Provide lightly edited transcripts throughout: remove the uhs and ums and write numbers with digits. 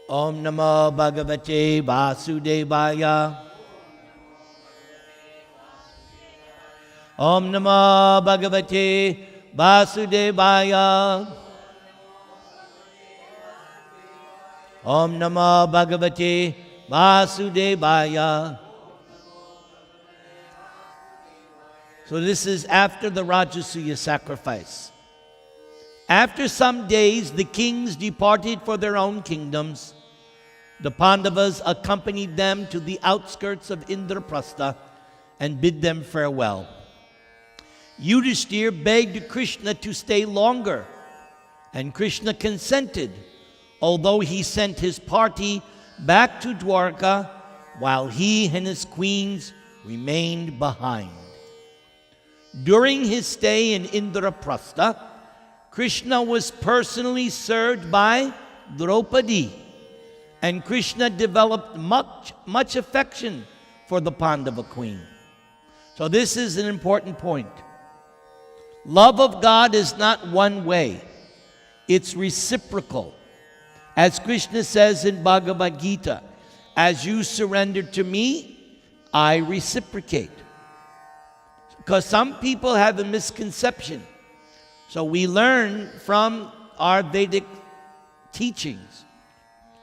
Om Namo Bhagavate Vasudevaya. Om Namo Bhagavate Vasudevaya. Om Namo Bhagavate Vasudevaya. So this is after the Rajasuya sacrifice. After some days, the kings departed for their own kingdoms. The Pandavas accompanied them to the outskirts of Indraprastha and bid them farewell. Yudhishthir begged Krishna to stay longer, and Krishna consented, although he sent his party back to Dwarka while he and his queens remained behind. During his stay in Indraprastha, Krishna was personally served by Draupadi, and Krishna developed much affection for the Pandava queen. So this is an important point. Love of God is not one way. It's reciprocal. As Krishna says in Bhagavad Gita, as you surrender to me, I reciprocate. Because some people have a misconception. So we learn from our Vedic teachings.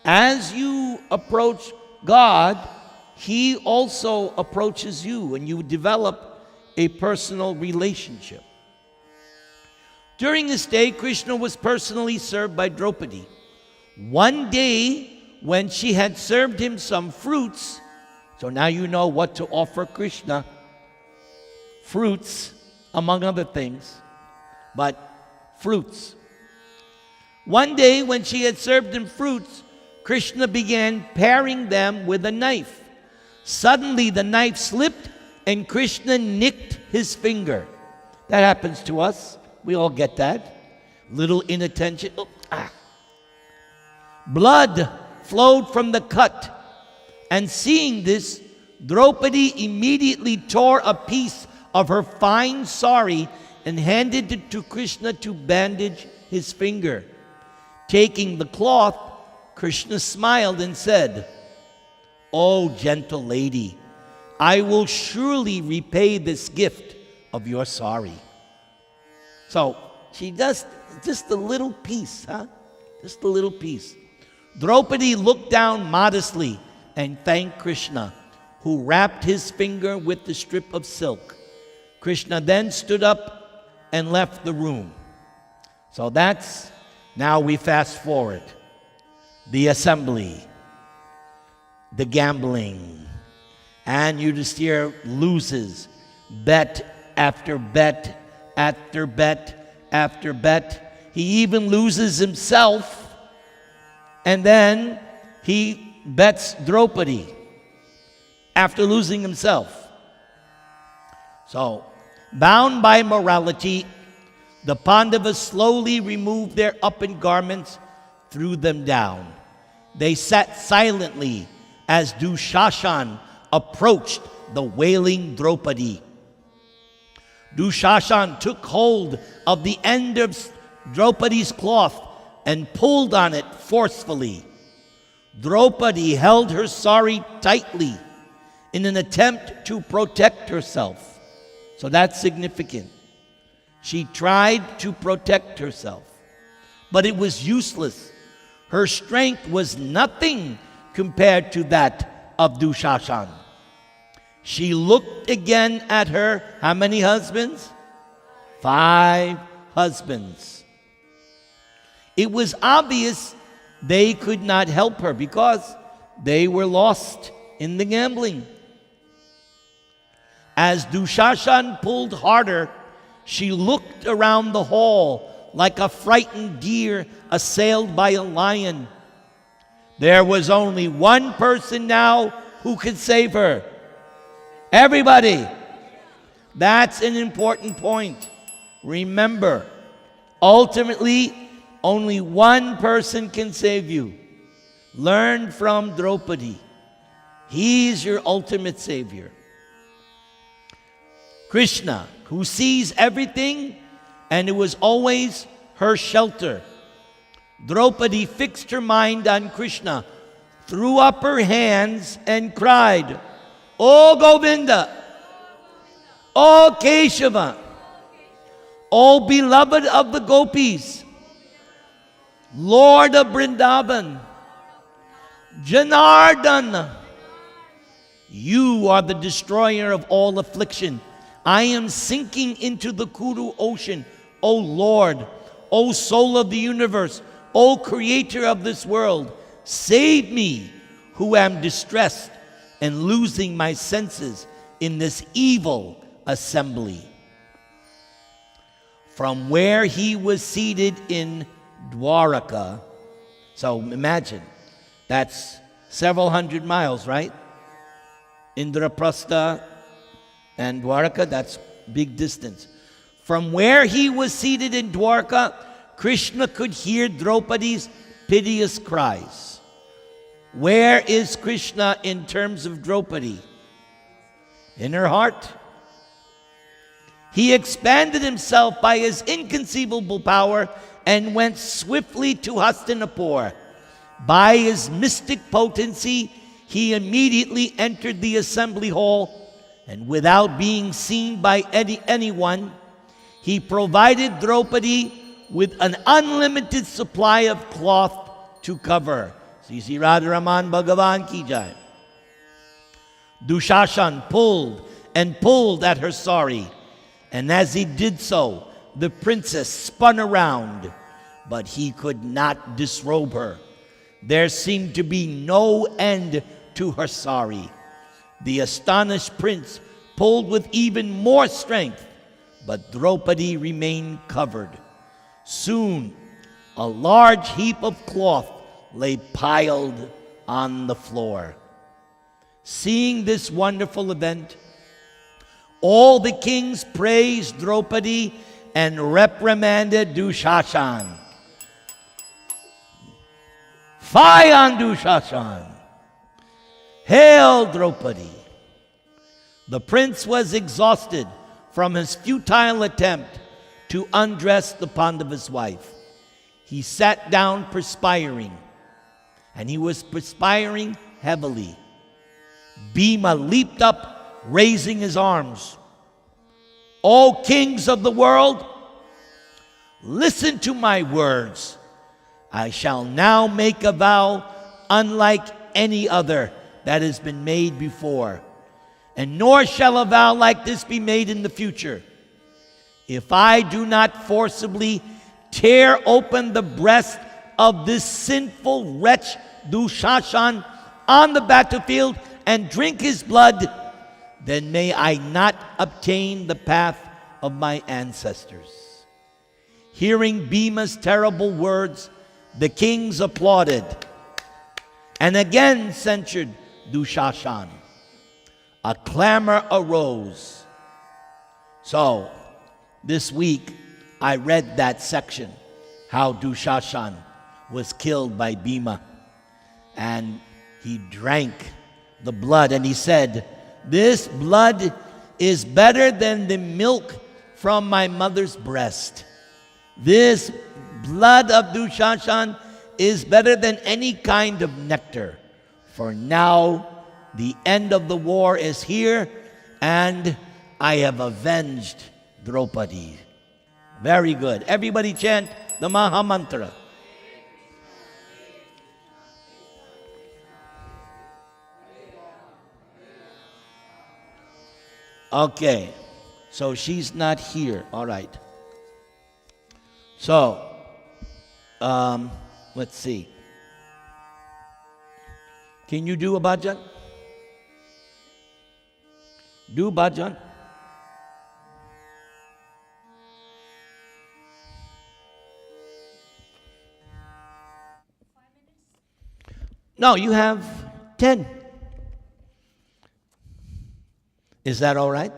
As you approach God, He also approaches you, and you develop a personal relationship. During this day, Krishna was personally served by Draupadi. One day, when she had served him some fruits, so now you know what to offer Krishna, fruits, among other things, but fruits. One day, when she had served him fruits, Krishna began paring them with a knife. Suddenly, the knife slipped, and Krishna nicked his finger. That happens to us. We all get that. Little inattention. Oh, ah. Blood flowed from the cut. And seeing this, Draupadi immediately tore a piece of her fine sari and handed it to Krishna to bandage his finger. Taking the cloth, Krishna smiled and said, "O gentle lady, I will surely repay this gift of your sari." So she does just a little piece, Just a little piece. Draupadi looked down modestly and thanked Krishna, who wrapped his finger with the strip of silk. Krishna then stood up and left the room. So now we fast forward. The assembly, the gambling, and Yudhishthira loses bet after bet after bet after bet. He even loses himself, and then he bets Draupadi after losing himself. So, bound by morality, the Pandavas slowly removed their upper garments, threw them down. They sat silently as Dushashan approached the wailing Draupadi. Dushashan took hold of the end of Draupadi's cloth and pulled on it forcefully. Draupadi held her sari tightly in an attempt to protect herself. So that's significant. She tried to protect herself, but it was useless. Her strength was nothing compared to that of Dushashan. She looked again at her, how many husbands? 5 husbands. It was obvious they could not help her because they were lost in the gambling. As Dushashan pulled harder, she looked around the hall like a frightened deer assailed by a lion. There was only one person now who could save her. Everybody. That's an important point. Remember, ultimately, only one person can save you. Learn from Draupadi. He's your ultimate savior. Krishna, who sees everything, and it was always her shelter. Draupadi fixed her mind on Krishna, threw up her hands, and cried, O Govinda, O Keshava, O beloved of the gopis, Lord of Vrindavan, Janardana, you are the destroyer of all affliction. I am sinking into the Kuru ocean. O Lord, O soul of the universe, O creator of this world, save me who am distressed and losing my senses in this evil assembly. From where he was seated in Dwaraka, so imagine, that's several hundred miles, right? Indraprastha and Dwaraka, that's big distance. From where he was seated in Dwarka, Krishna could hear Draupadi's piteous cries. Where is Krishna in terms of Draupadi? In her heart. He expanded himself by his inconceivable power and went swiftly to Hastinapur. By his mystic potency, he immediately entered the assembly hall, and without being seen by anyone, he provided Draupadi with an unlimited supply of cloth to cover. Sri Radharaman Bhagavan Ki Jai. Dushashan pulled and pulled at her sari, and as he did so, the princess spun around, but he could not disrobe her. There seemed to be no end to her sari. The astonished prince pulled with even more strength, but Draupadi remained covered. Soon, a large heap of cloth lay piled on the floor. Seeing this wonderful event, all the kings praised Draupadi and reprimanded Dushashan. Fie on Dushashan! Hail Draupadi! The prince was exhausted from his futile attempt to undress the Pandava's wife. He sat down perspiring, and he was perspiring heavily. Bhima leaped up, raising his arms. O kings of the world, listen to my words. I shall now make a vow unlike any other that has been made before, and nor shall a vow like this be made in the future. If I do not forcibly tear open the breast of this sinful wretch Dushashan on the battlefield and drink his blood, then may I not obtain the path of my ancestors. Hearing Bhima's terrible words, the kings applauded and again censured Dushashan. A clamor arose. So, this week I read that section, how Dushashan was killed by Bhima, and he drank the blood, and he said, "This blood is better than the milk from my mother's breast. This blood of Dushashan is better than any kind of nectar. For now the end of the war is here, and I have avenged Draupadi." Very good. Everybody chant the Maha Mantra. Okay, so she's not here. All right. So, let's see. Can you do a bhajan? Do bhajan. No, you have 10. Is that all right?